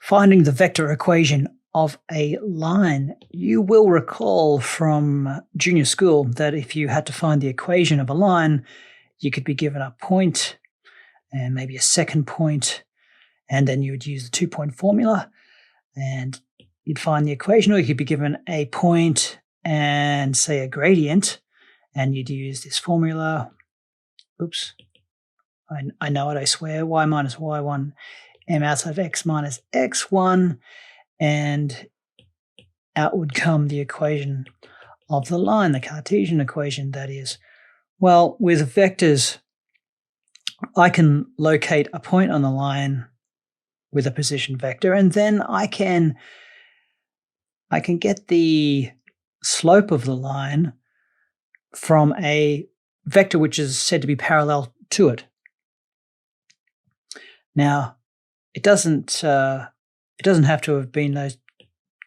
Finding the vector equation of a line. You will recall from junior school that if you had to find the equation of a line, you could be given a point and maybe a second point, and then you would use the 2-point formula and you'd find the equation, or you could be given a point and say a gradient, and you'd use this formula. Oops, I know it, I swear. Y minus y1 m outside of x minus x1, and out would come the equation of the line, the Cartesian equation, that is. Well, with vectors, I can locate a point on the line with a position vector, and then I can get the slope of the line from a vector which is said to be parallel to it. Now, it doesn't have to have been those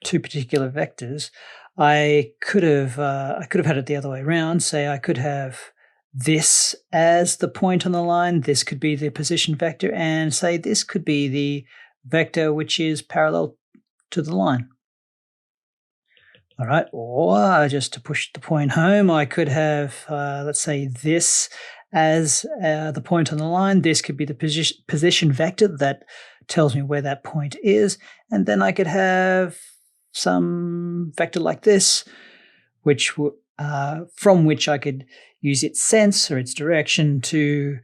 two particular vectors. I could have had it the other way around. Say I could have this as the point on the line, this could be the position vector, and say this could be the vector which is parallel to the line. All right, or just to push the point home, I could have, let's say, this as the point on the line. This could be the position vector that tells me where that point is, and then I could have some vector like this, which from which I could use its sense or its direction to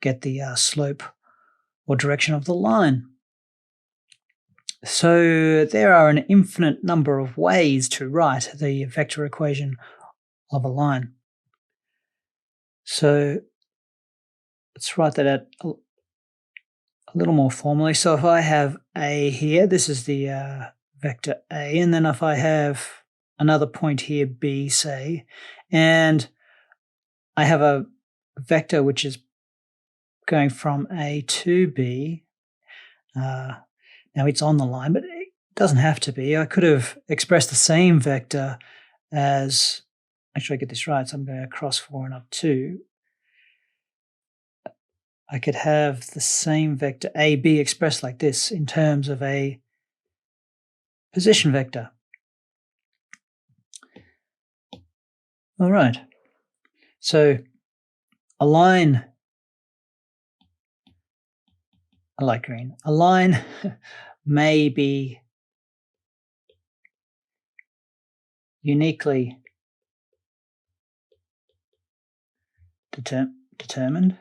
get the slope or direction of the line. So there are an infinite number of ways to write the vector equation of a line. So let's write that out a little more formally. So if I have A here, this is the vector A, and then if I have another point here, B, say, and I have a vector which is going from A to B. Now it's on the line, but it doesn't have to be. I could have expressed the same vector as, actually I get this right, so I'm going across 4 and up 2. I could have the same vector AB expressed like this in terms of a position vector. All right. So a line, I like green, a line may be uniquely determined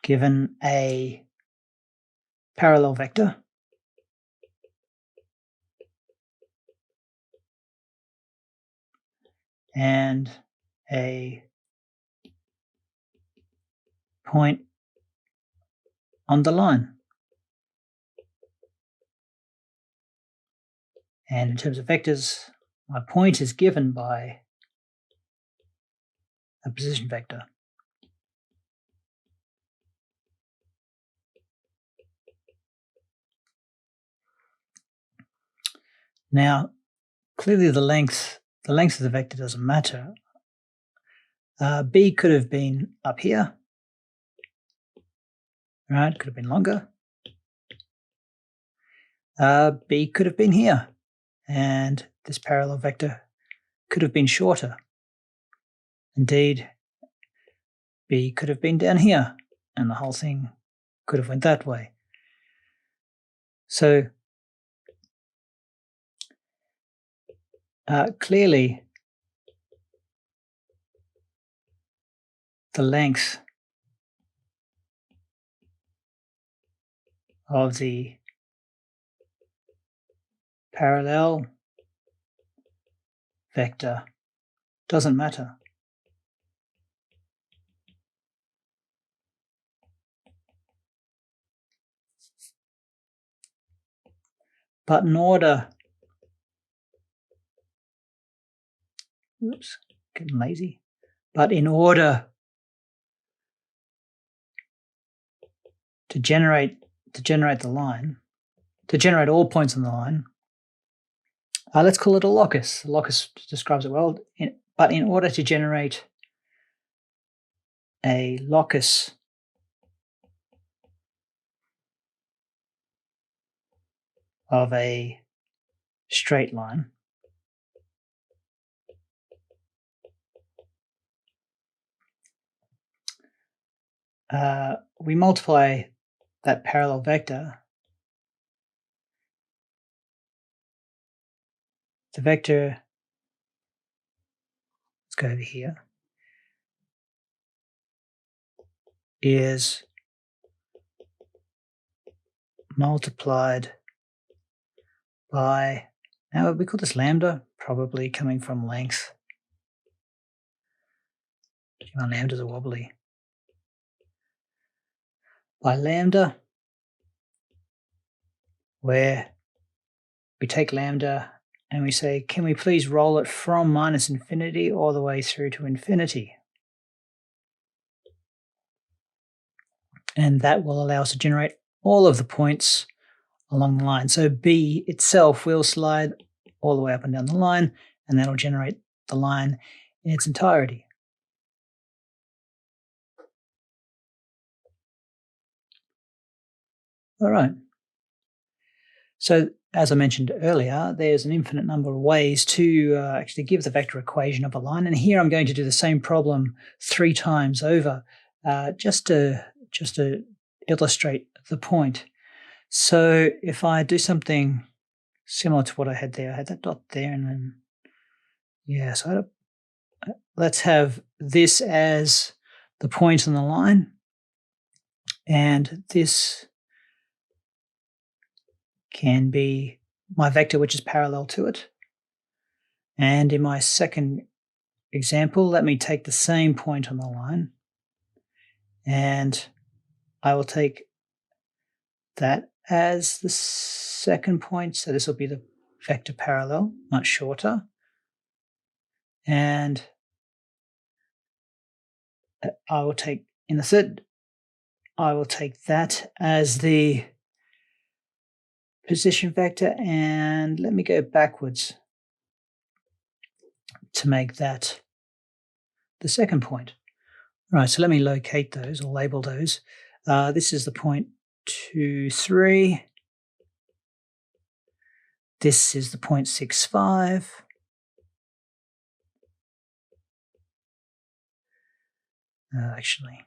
given a parallel vector and a point on the line. And in terms of vectors, my point is given by a position vector. Now, clearly the length of the vector doesn't matter. B could have been up here, right? Could have been longer. B could have been here, and this parallel vector could have been shorter. Indeed, B could have been down here, and the whole thing could have went that way. So clearly, the length of the parallel vector doesn't matter. But in order, oops, getting lazy. But in order to generate the line, to generate all points on the line, Let's call it a locus. The locus describes it well, but in order to generate a locus of a straight line, we multiply that parallel vector. The vector, let's go over here, is multiplied by, now we call this lambda, probably coming from length. My lambdas are wobbly. By lambda, where we take lambda and we say, can we please roll it from minus infinity all the way through to infinity? And that will allow us to generate all of the points along the line. So B itself will slide all the way up and down the line, and that'll generate the line in its entirety. All right. So as I mentioned earlier, there's an infinite number of ways to actually give the vector equation of a line. And here I'm going to do the same problem 3 times over, just to illustrate the point. So if I do something similar to what I had there, I had that dot there, and then, yeah, so let's have this as the point on the line, and this can be my vector, which is parallel to it. And in my second example, let me take the same point on the line, and I will take that as the second point. So this will be the vector parallel, much shorter. And I will take, in the third, I will take that as the position vector, and let me go backwards to make that the second point. Right, so let me locate those or label those. This is the point 2, 3. This is the point 6, 5. Actually,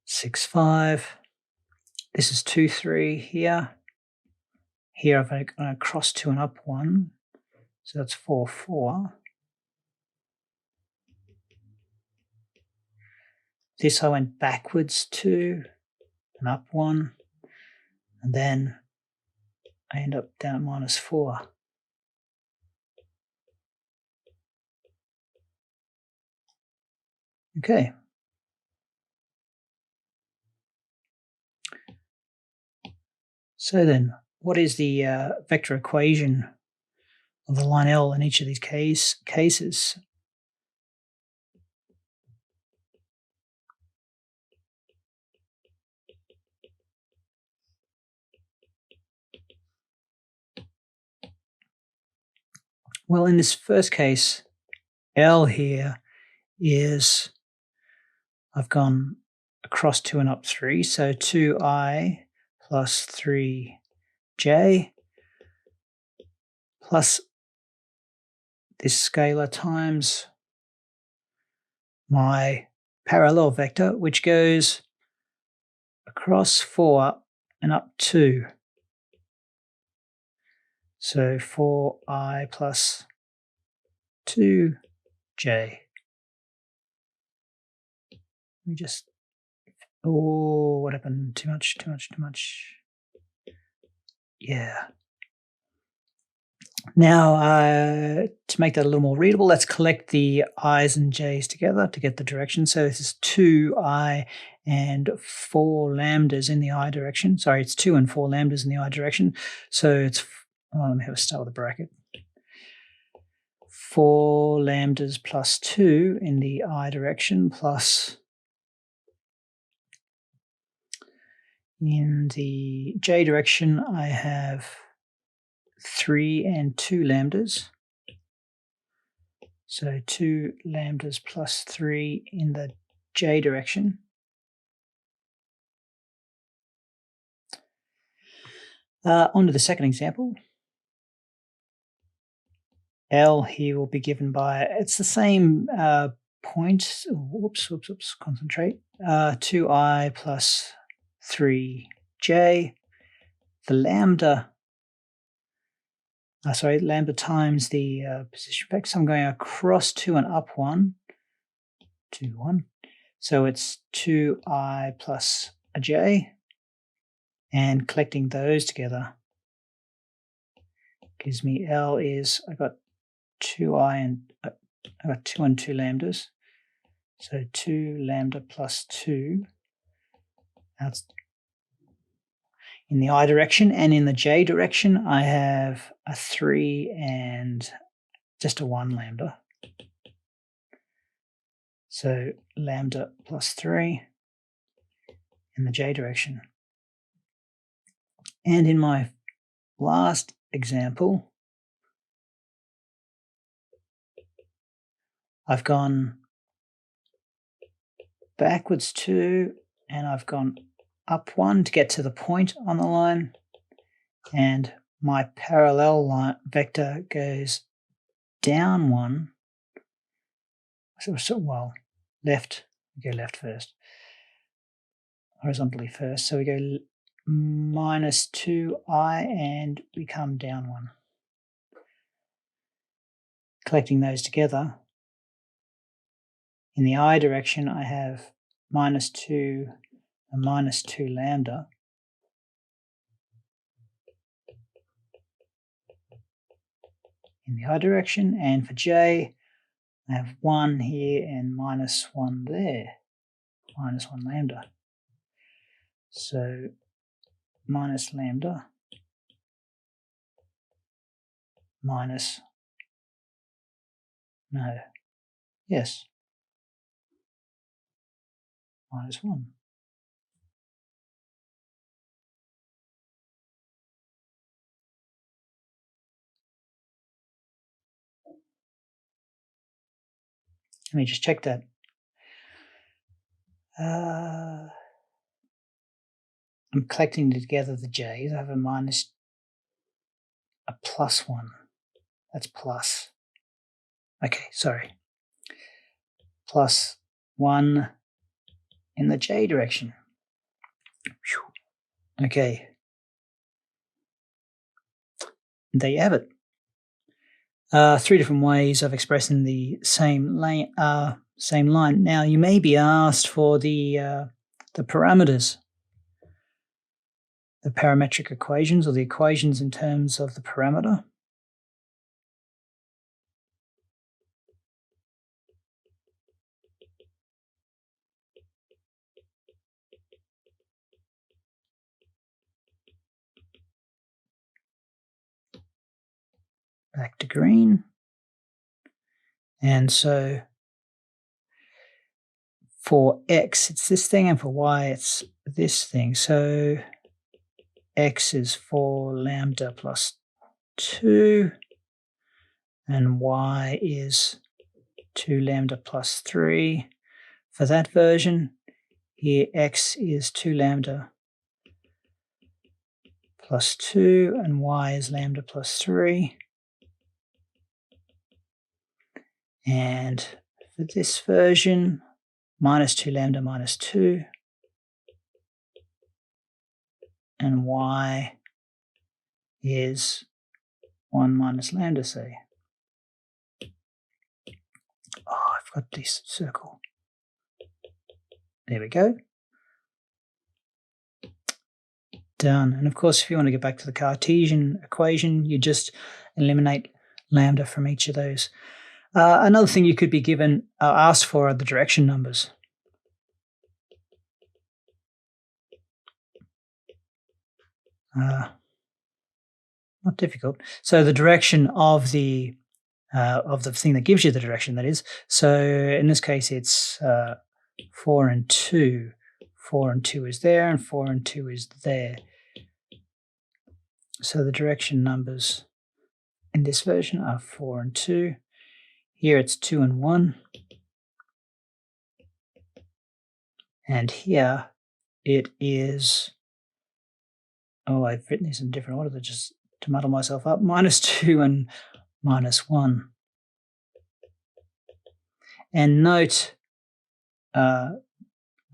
six, 5. This is 2, 3 here. Here I've got to cross 2 and up 1. So that's 4, 4. This I went backwards 2 and up 1. And then I end up down minus 4. Okay. So then, what is the vector equation of the line L in each of these cases? Well, in this first case, L here is, I've gone across 2 and up 3, so 2i plus 3j plus this scalar times my parallel vector, which goes across 4 and up 2. So 4i plus 2j. We just, oh, what happened? Too much. Yeah. Now, to make that a little more readable, let's collect the i's and j's together to get the direction. So this is 2i and 4 lambdas in the I direction. Sorry, it's 2 and 4 lambdas in the I direction. So it's, let me have a start with a bracket. 4 lambdas plus 2 in the I direction plus In the j direction, I have 3 and 2 lambdas. So 2 lambdas plus 3 in the j direction. On to the second example. L here will be given by, it's the same point, concentrate, 2i plus 3j. The lambda, lambda times the position vector. So I'm going across 2 and up 1, 2, 1. So it's 2i plus a j, and collecting those together gives me L is, I got 2i and I got 2 and 2 lambdas. So 2 lambda plus 2. That's in the I direction, and in the j direction, I have a 3 and just a 1 lambda. So lambda plus 3 in the j direction. And in my last example, I've gone backwards 2 and I've gone up 1 to get to the point on the line, and my parallel line vector goes down 1. Well, left. We go left first. Horizontally first. So we go minus 2i and we come down 1. Collecting those together, in the I direction, I have minus 2 and minus 2 lambda. In the I direction, and for j, I have 1 here and minus 1 there, minus 1 lambda. So minus lambda minus, no, yes, minus 1. Let me just check that. I'm collecting together the j's. I have a minus, a plus 1. That's plus. Okay, sorry. Plus 1 in the j direction. Okay. There you have it. 3 different ways of expressing the same line. Now, you may be asked for the parameters, the parametric equations, or the equations in terms of the parameter. Back to green. And so for x, it's this thing, and for y, it's this thing. So x is 4 lambda plus 2, and y is 2 lambda plus 3. For that version, here x is 2 lambda plus 2, and y is lambda plus 3. And for this version, minus 2 lambda minus 2, and y is 1 minus lambda, say. Oh, I've got this circle. There we go. Done. And of course, if you want to get back to the Cartesian equation, you just eliminate lambda from each of those. Another thing you could be given, asked for, are the direction numbers. Not difficult. So the direction of the thing that gives you the direction, that is. So in this case, it's 4 and 2. 4 and 2 is there, and 4 and 2 is there. So the direction numbers in this version are 4 and 2. Here it's 2 and 1. And here it is, I've written these in different order just to muddle myself up, -2 and -1. And note,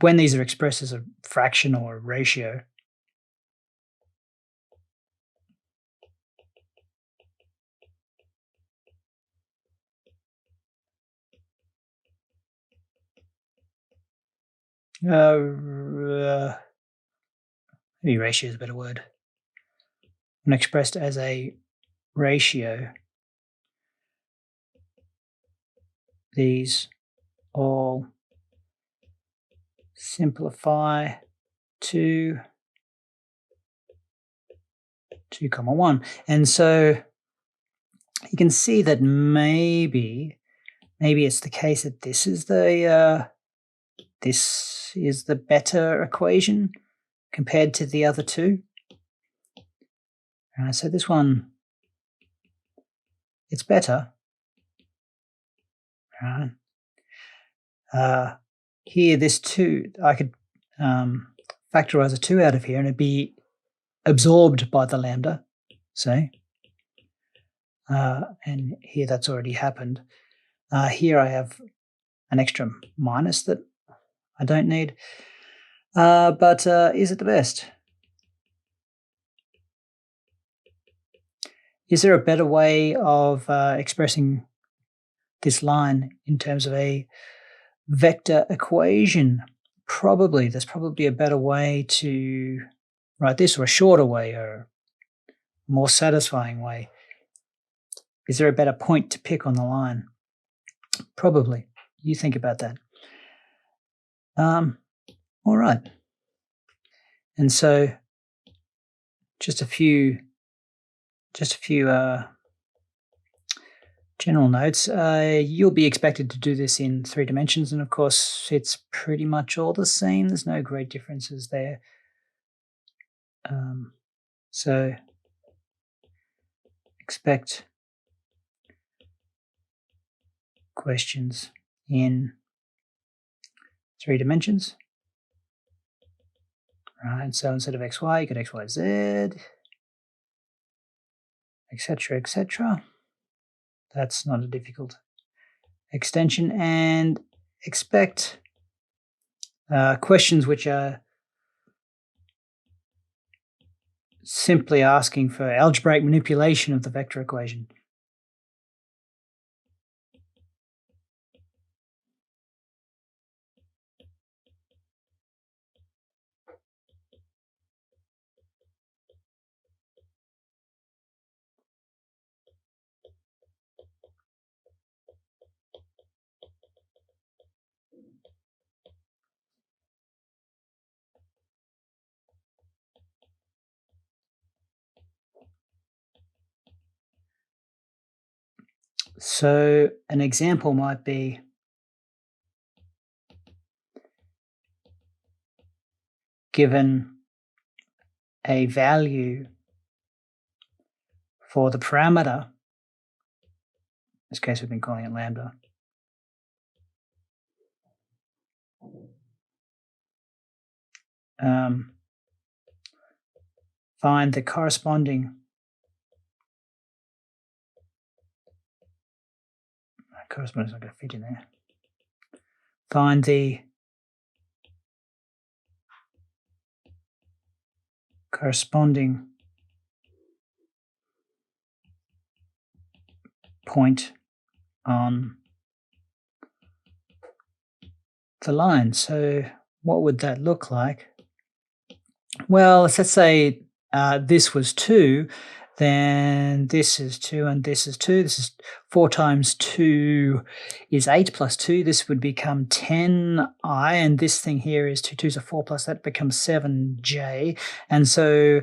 when these are expressed as a fraction or a ratio, maybe ratio is a better word. When expressed as a ratio, these all simplify to 2, 1. And so you can see that maybe it's the case that this is the better equation compared to the other two. So this one, it's better. Here, this 2, I could factorize a 2 out of here and it'd be absorbed by the lambda, say. And here that's already happened. Here I have an extra minus that I don't need. But is it the best? Is there a better way of expressing this line in terms of a vector equation? Probably. There's probably a better way to write this, or a shorter way, or a more satisfying way. Is there a better point to pick on the line? Probably. You think about that. All right. And so just a few general notes. You'll be expected to do this in 3 dimensions, and of course it's pretty much all the same. There's no great differences there. So expect questions in 3 dimensions. Right, so instead of xy, you get xyz, etc., etc. That's not a difficult extension. And expect questions which are simply asking for algebraic manipulation of the vector equation. So an example might be given a value for the parameter, in this case we've been calling it lambda, find the corresponding corresponding's not going to fit in there. Find the corresponding point on the line. So what would that look like? Well, let's say this was 2, then this is 2 and this is 2. This is 4 times 2 is 8 plus 2. This would become 10i, and this thing here is 2 2s are 4 plus that becomes 7j. And so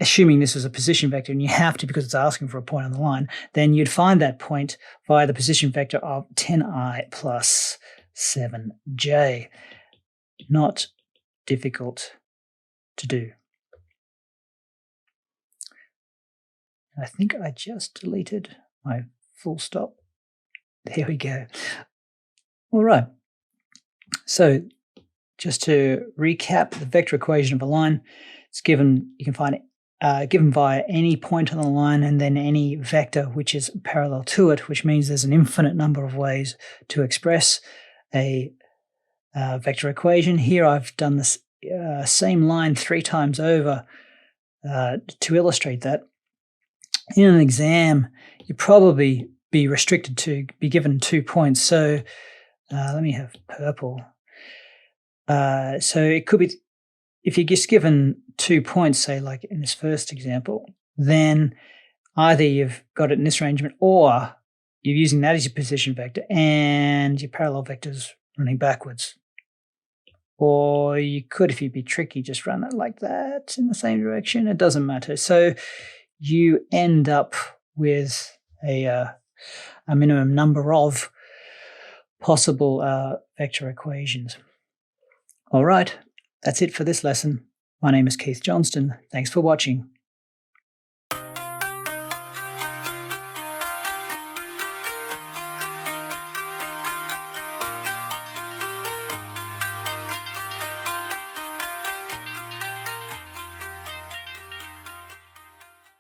assuming this was a position vector, and you have to because it's asking for a point on the line, then you'd find that point via the position vector of 10i plus 7j. Not difficult to do. I think I just deleted my full stop. There we go. All right. So just to recap, the vector equation of a line, it's given, you can find it given via any point on the line and then any vector which is parallel to it, which means there's an infinite number of ways to express a vector equation. Here I've done this same line 3 times over to illustrate that. In an exam, you'd probably be restricted to be given 2 points. So let me have purple. So it could be, if you're just given 2 points, say like in this first example, then either you've got it in this arrangement or you're using that as your position vector and your parallel vector's running backwards. Or you could, if you'd be tricky, just run it like that in the same direction. It doesn't matter. So you end up with a minimum number of possible vector equations. All right, that's it for this lesson. My name is Keith Johnston. Thanks for watching.